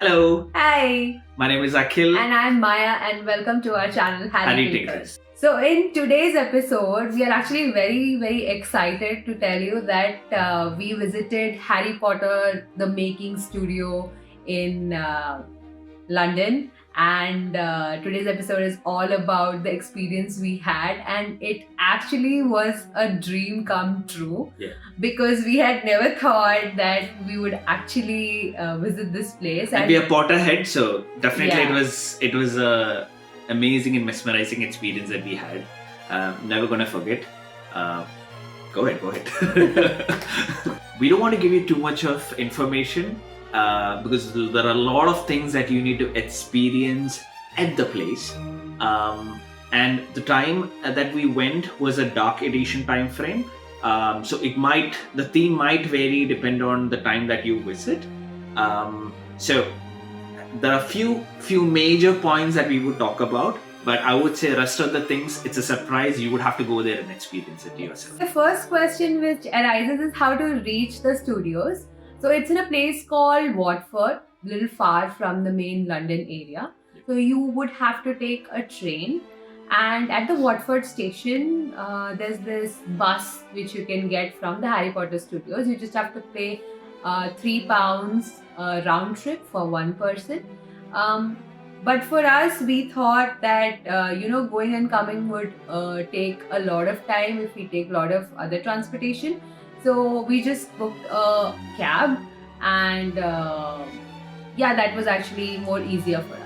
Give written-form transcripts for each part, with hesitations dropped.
Hello, Hi, my name is Akhil. and I'm Maya, and welcome to our channel Harry Harry Takers. Takers. So, in today's episode, we are actually very excited to tell you that we visited Harry Potter, the making studio in London, and today's episode is all about the experience we had, and it actually was a dream come true. Yeah. Because we had never thought that we would actually visit this place. And we are Potterhead, so definitely Yeah. it was a amazing and mesmerizing experience that we had. Never gonna forget. Go ahead. We don't want to give you too much of information because there are a lot of things that you need to experience at the place. And the time that we went was a dark edition time frame. So the theme might vary depend on the time that you visit. So there are few major points that we would talk about, but I would say rest of the things, it's a surprise. You would have to go there and experience it yourself. The first question which arises is how to reach the studios. So it's in a place called Watford, a little far from the main London area. So you would have to take a train, and at the Watford station, there's this bus which you can get from the Harry Potter studios. You just have to pay £3 round trip for one person. But for us, we thought that going and coming would take a lot of time if we take a lot of other transportation. So we just booked a cab, and that was actually more easier for us.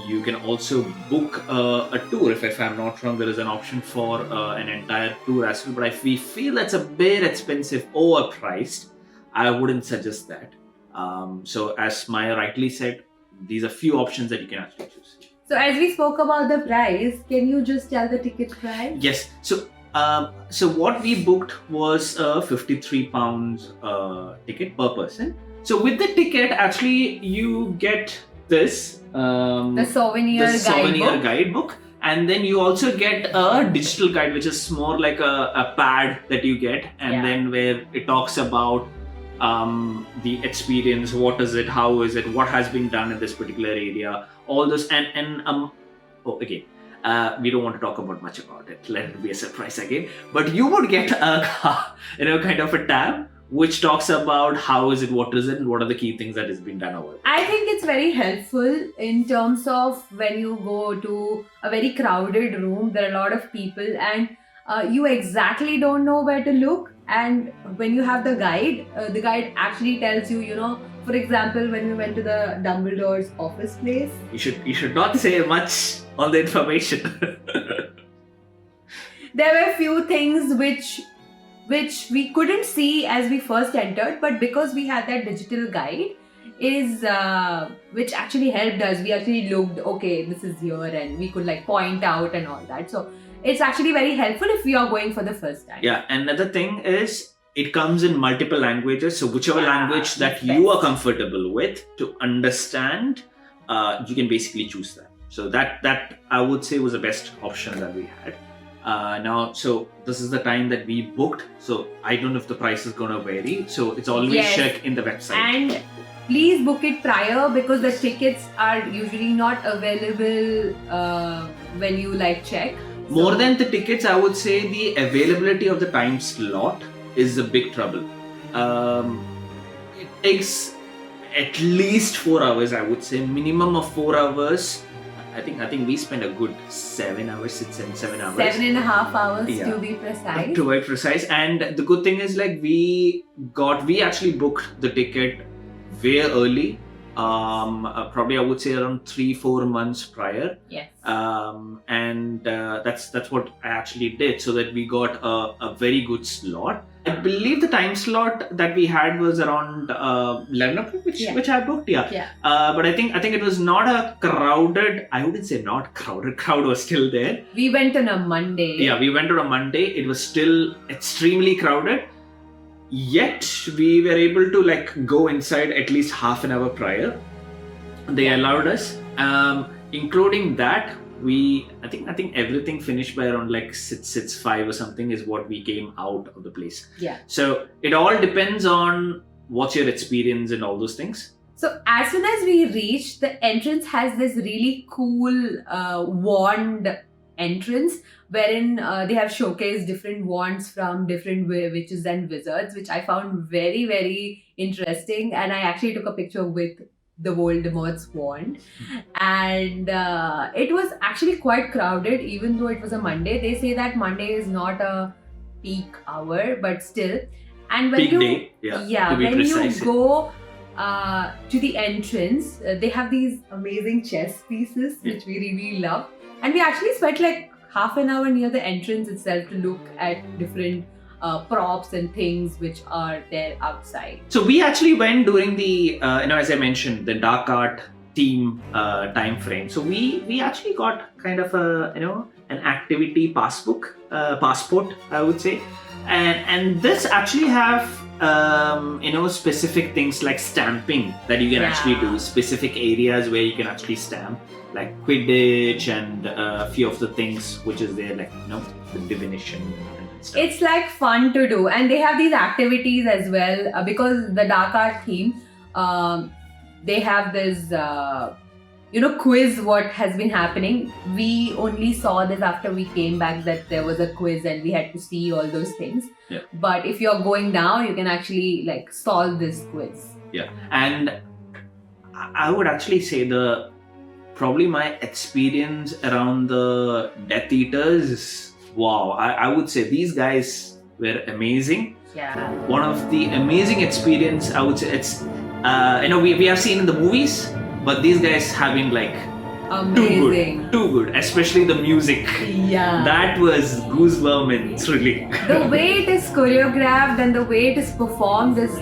You can also book a tour. If I'm not wrong, there is an option for an entire tour as well. But if we feel that's a bit expensive, overpriced, I wouldn't suggest that. So as Maya rightly said, these are few options that you can actually choose. So as we spoke about the price, can you just tell the ticket price? Yes. So what we booked was a £53 ticket per person. So with the ticket, actually, you get this The souvenir guidebook, and then you also get a digital guide, which is more like a pad that you get, and then where it talks about the experience, what is it, how is it, what has been done in this particular area, all this, we don't want to talk about much about it. Let it be a surprise again. But you would get a kind of a tab which talks about how is it, what is it, and what are the key things that has been done over there. I think it's very helpful in terms of when you go to a very crowded room, there are a lot of people, and you exactly don't know where to look. And when you have the guide actually tells you, for example, when we went to the Dumbledore's office place. You should not say much on the information. There were few things which we couldn't see as we first entered, but because we had that digital guide which actually helped us. We actually looked, okay, this is here, and we could point out and all that. So it's actually very helpful if we are going for the first time. Yeah, another thing is it comes in multiple languages. So whichever language that that's you are best. comfortable with to understand, you can basically choose that. So that I would say was the best option that we had. So this is the time that we booked. So I don't know if the price is going to vary. So it's always check in the website. And please book it prior, because the tickets are usually not available when you check. More than the tickets, I would say the availability of the time slot is a big trouble. It takes at least 4 hours, I would say, minimum of 4 hours. I think we spent a good 7 hours, 7 hours. 7.5 hours to be precise. To be precise. And the good thing is we actually booked the ticket way early. Probably I would say around 3-4 months prior. Yes. And that's what I actually did, so that we got a very good slot. I believe the time slot that we had was around 11 o'clock, which I booked. Yeah. But I think it was not a crowded. I wouldn't say not crowded. Crowd was still there. We went on a Monday. Yeah, we went on a Monday. It was still extremely crowded. Yet we were able to go inside at least half an hour prior. They allowed us, including that. I think everything finished by around 6:05 or something is what we came out of the place. Yeah. So it all depends on what's your experience and all those things. So as soon as we reach, the entrance has this really cool wand entrance wherein they have showcased different wands from different witches and wizards, which I found very, very interesting. And I actually took a picture with the Voldemort's wand. And it was actually quite crowded, even though it was a Monday. They say that Monday is not a peak hour, but still. And when Peak you, day, to be when precise. you go to the entrance, they have these amazing chess pieces, which we really love. And we actually spent like half an hour near the entrance itself to look at different props and things which are there outside. So we actually went during the, as I mentioned, the dark art theme time frame. So we actually got kind of a, an activity passport, I would say. And this actually have, specific things like stamping that you can actually do, specific areas where you can actually stamp, like Quidditch and a few of the things which is there, like, the divination and stuff. It's like fun to do, and they have these activities as well because the dark art theme. They have this, quiz. What has been happening? We only saw this after we came back that there was a quiz, and we had to see all those things. Yeah. But if you're going now, you can actually solve this quiz. Yeah, and I would actually say probably my experience around the Death Eaters is wow. I would say these guys were amazing. Yeah. One of the amazing experience, I would say it's, we have seen in the movies, but these guys have been amazing. Too good, especially the music. Yeah. That was goosebumps thrilling. The way it is choreographed and the way it is performed is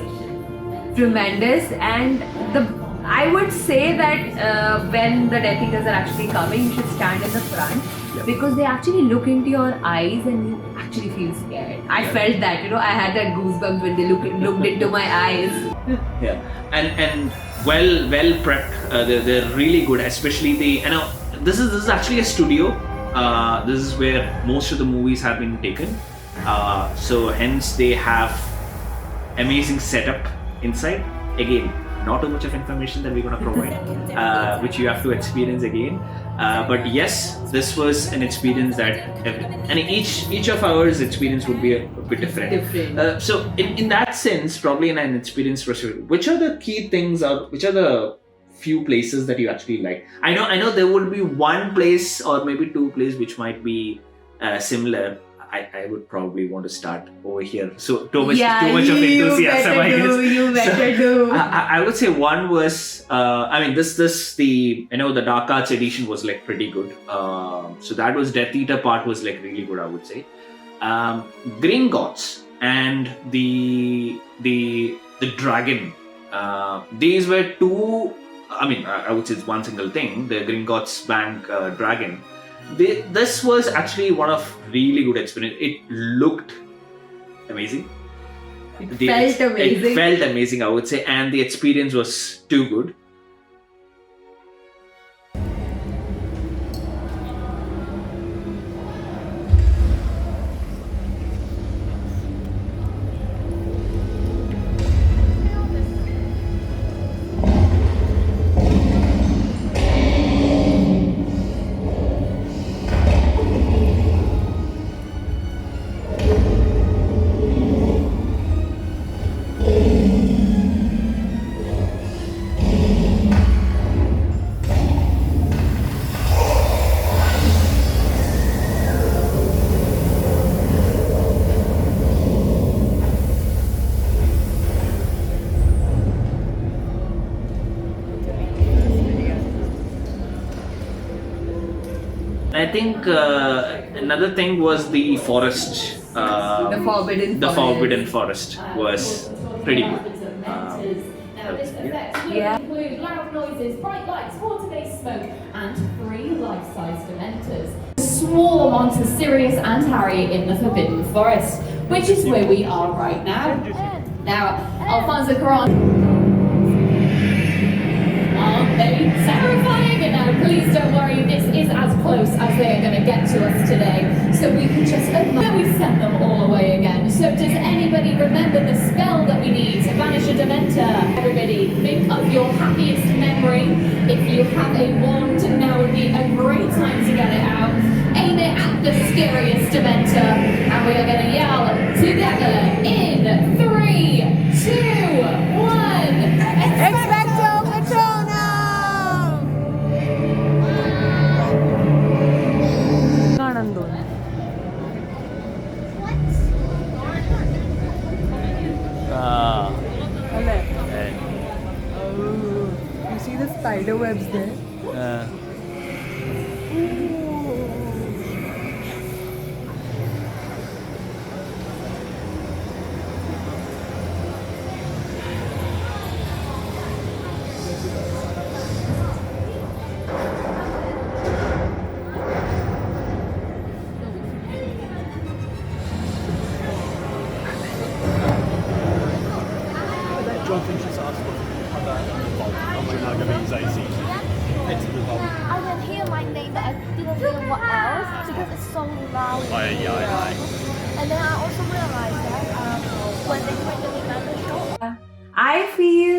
tremendous, and I would say that when the Death Eaters are actually coming, you should stand in the front because they actually look into your eyes and you actually feel scared. I felt that, I had that goosebumps when they looked into my eyes. Yeah, and well prepped. They're really good, especially this is actually a studio. This is where most of the movies have been taken. So hence they have amazing setup inside. Again, not too much of information that we're going to provide, which you have to experience again. But yes, this was an experience that, and each of ours experience would be a bit different. So in that sense, probably in an experience perspective, which are the key things, which are the few places that you actually like? I know there would be one place or maybe two places which might be similar. I would probably want to start over here. So too much of enthusiasm, I guess. You better do. I would say one was, the Dark Arts edition was pretty good. So that was Death Eater part was really good, I would say. Gringotts and the dragon. These were two. I would say it's one single thing. The Gringotts Bank dragon. This was actually one of really good experience. It looked amazing. It felt amazing, I would say, and the experience was too good. I think another thing was the forest. The Forbidden Forest was pretty good. Yeah. Include loud noises, bright lights, water-based smoke, and 3 life-size Dementors swarm onto Sirius and Harry in the Forbidden Forest, which is where we are right now. Now, Alfonso Cuarón. Aren't they terrifying? And now, please don't worry, this is as close as they are going to get to us today. So we can just admire we sent them all away again. So does anybody remember the spell that we need to banish a Dementor? Everybody, think of your happy If you have a wand, now would be a great time to get it out. Aim it at the scariest Dementor, and we are going to yell together in 3, 2, 1. Expecto Patronum! കാണാൻ തോന്നുന്നു. അല്ലേ? Oh, you see the spider webs there? John Finch has asked what other vault. I'm now going to use AC to enter the vault. I can hear my name, but I didn't hear what else because it's so loud. And then I also realized that when they play the Remember show, I feel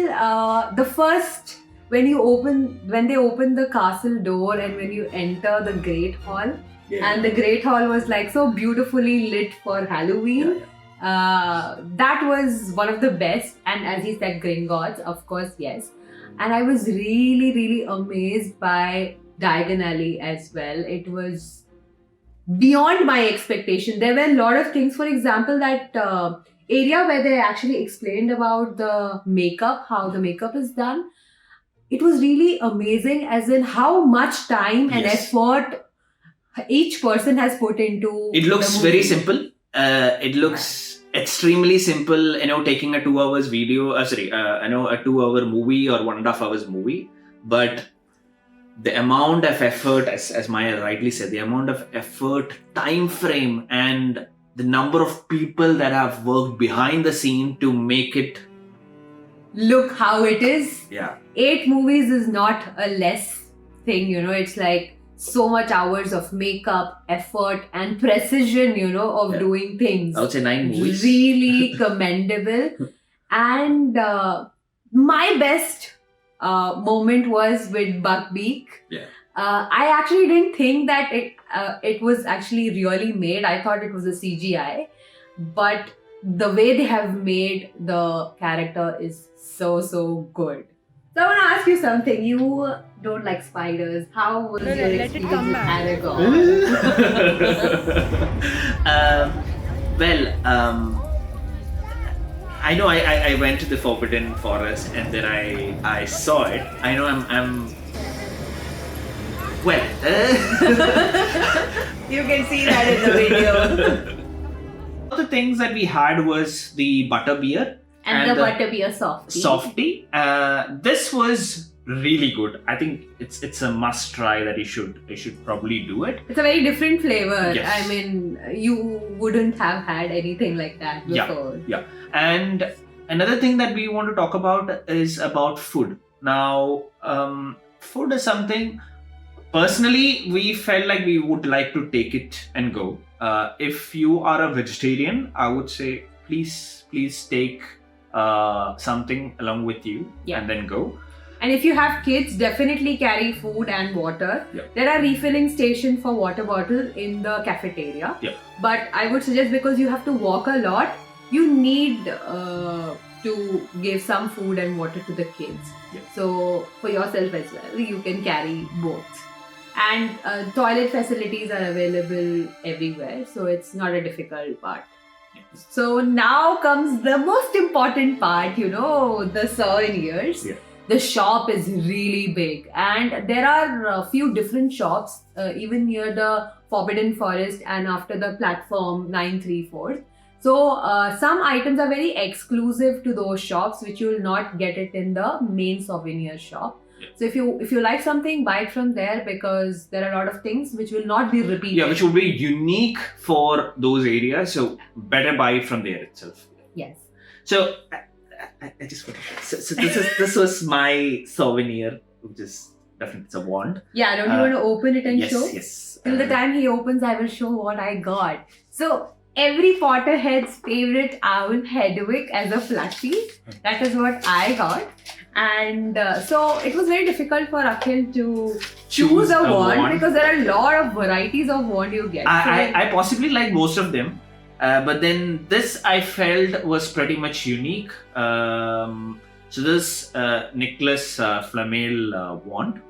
the first when they open the castle door and when you enter the Great Hall, and the Great Hall was like so beautifully lit for Halloween. That was one of the best, and as he said, Gringotts, of course, yes. And I was really, really amazed by Diagon Alley as well. It was beyond my expectation. There were a lot of things, for example, that area where they actually explained about the makeup, how the makeup is done. It was really amazing, as in how much time and effort each person has put into It looks very simple. It looks extremely simple, taking a 2 hours video, a 2 hour movie or 1.5 hours movie. But the amount of effort, as Maya rightly said, the amount of effort, time frame, and the number of people that have worked behind the scene to make it look how it is. Yeah. 8 movies is not a less thing, it's like so much hours of makeup, effort, and precision, of doing things. I would say 9 movies. Really commendable. And my best moment was with Buckbeak. Yeah. I actually didn't think that it was actually really made. I thought it was a CGI. But the way they have made the character is so good. So I want to ask you something. You don't like spiders. How was your let it experience come with back. Aragog? I know I went to the Forbidden Forest and then I saw it. I know I'm well. You can see that in the video. One of the things that we had was the butterbeer. And the butterbeer softie. This was really good. I think it's a must try that you should probably do it. It's a very different flavor. Yes. I mean, you wouldn't have had anything like that before. Yeah. And another thing that we want to talk about is about food. Now, food is something, personally, we felt like we would like to take it and go. If you are a vegetarian, I would say please take something along with you and then go. And if you have kids, definitely carry food and water. Yeah. There are refilling stations for water bottles in the cafeteria. Yeah. But I would suggest, because you have to walk a lot, you need to give some food and water to the kids. Yeah. So for yourself as well, you can carry both. And toilet facilities are available everywhere, so it's not a difficult part. So now comes the most important part, the souvenirs. Yeah. The shop is really big, and there are a few different shops even near the Forbidden Forest and after the platform 934. So some items are very exclusive to those shops, which you will not get it in the main souvenir shop. Yeah. So if you like something, buy it from there, because there are a lot of things which will not be repeated. Yeah, which will be unique for those areas. So better buy it from there itself. Yes. So I just want to share. So this was my souvenir, which is definitely it's a wand. Yeah, don't you want to open it and Yes, show? yes. Till the time he opens, I will show what I got. So every Potterhead's favorite owl, Hedwig, as a plushie. That is what I got. And so it was very difficult for Akhil to choose a wand because there are a lot of varieties of wand you get. I possibly like most of them, but then this I felt was pretty much unique. So this Nicholas Flamel wand,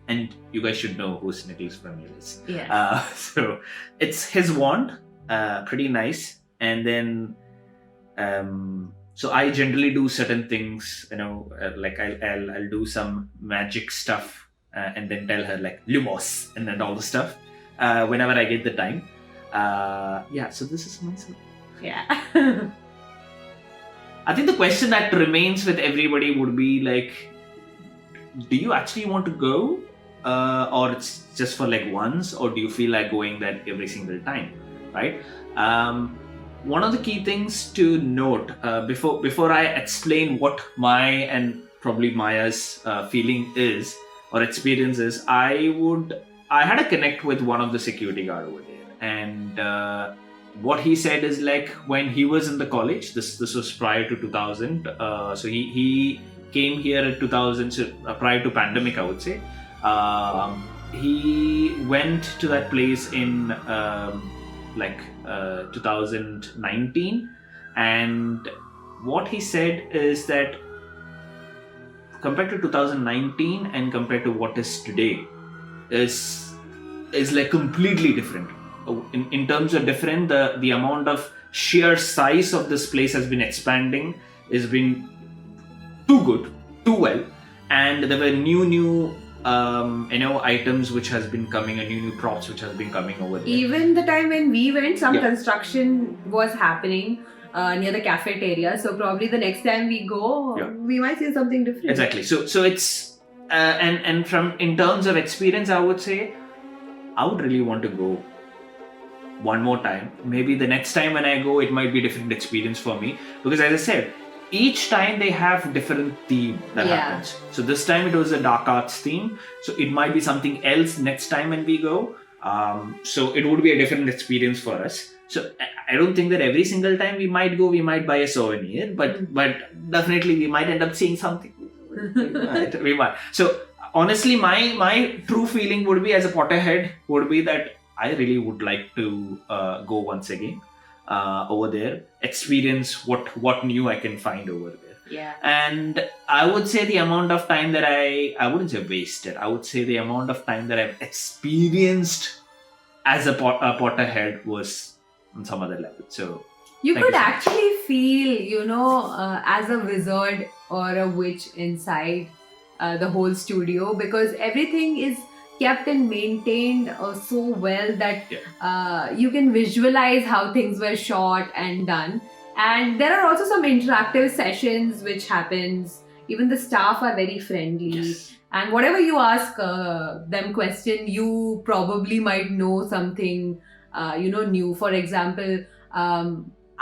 and you guys should know who Nicholas Flamel is. Yeah. So it's his wand, pretty nice, and then. So I generally do certain things, like I'll do some magic stuff and then tell her like Lumos and then all the stuff whenever I get the time. So this is myself. Yeah. I think the question that remains with everybody would be like, do you actually want to go, or it's just for like once, or do you feel like going there every single time, right? One of the key things to note before I explain what my and probably Maya's feeling is or experience is, I had a connect with one of the security guard over there, and what he said is like when he was in the college, this was prior to 2000, so he came here in 2000, so prior to pandemic, I would say. He went to that place in 2019, and what he said is that compared to 2019 and compared to what is today is like completely different. In terms of different, the amount of sheer size of this place has been expanding, has been too good, too well, and there were new items which has been coming, and new props which has been coming over there. Even the time when we went, some construction was happening near the cafeteria. So probably the next time we go, we might see something different. Exactly. So it's and from in terms of experience, I would say I would really want to go one more time. Maybe the next time when I go, it might be a different experience for me, because as I said, each time they have different theme that happens. So this time it was a dark arts theme. So it might be something else next time when we go. So it would be a different experience for us. So I don't think that every single time we might go, we might buy a souvenir, but definitely we might end up seeing something. we might. So honestly, my true feeling would be as a Potterhead would be that I really would like to go once again. Over there, experience what new I can find over there. Yeah. And I would say the amount of time that I wouldn't say wasted, I would say the amount of time that I've experienced as a Potterhead was on some other level. So you thank could you so actually feel, as a wizard or a witch inside the whole studio, because everything is kept and maintained so well that you can visualize how things were shot and done. And there are also some interactive sessions which happens. Even the staff are very friendly. Yes. And whatever you ask them question, you probably might know something new. For example,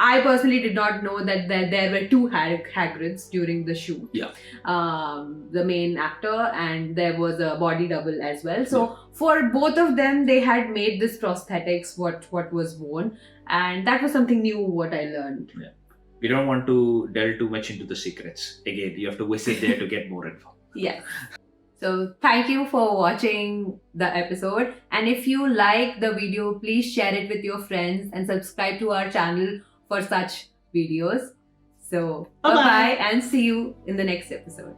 I personally did not know that there were two Hagrids during the shoot. Yeah. The main actor, and there was a body double as well. So for both of them, they had made this prosthetics, what was worn, and that was something new what I learned. Yeah. We don't want to delve too much into the secrets. Again, you have to visit there to get more info. Yes. So thank you for watching the episode, and if you like the video, please share it with your friends and subscribe to our channel for such videos. So bye-bye and see you in the next episode.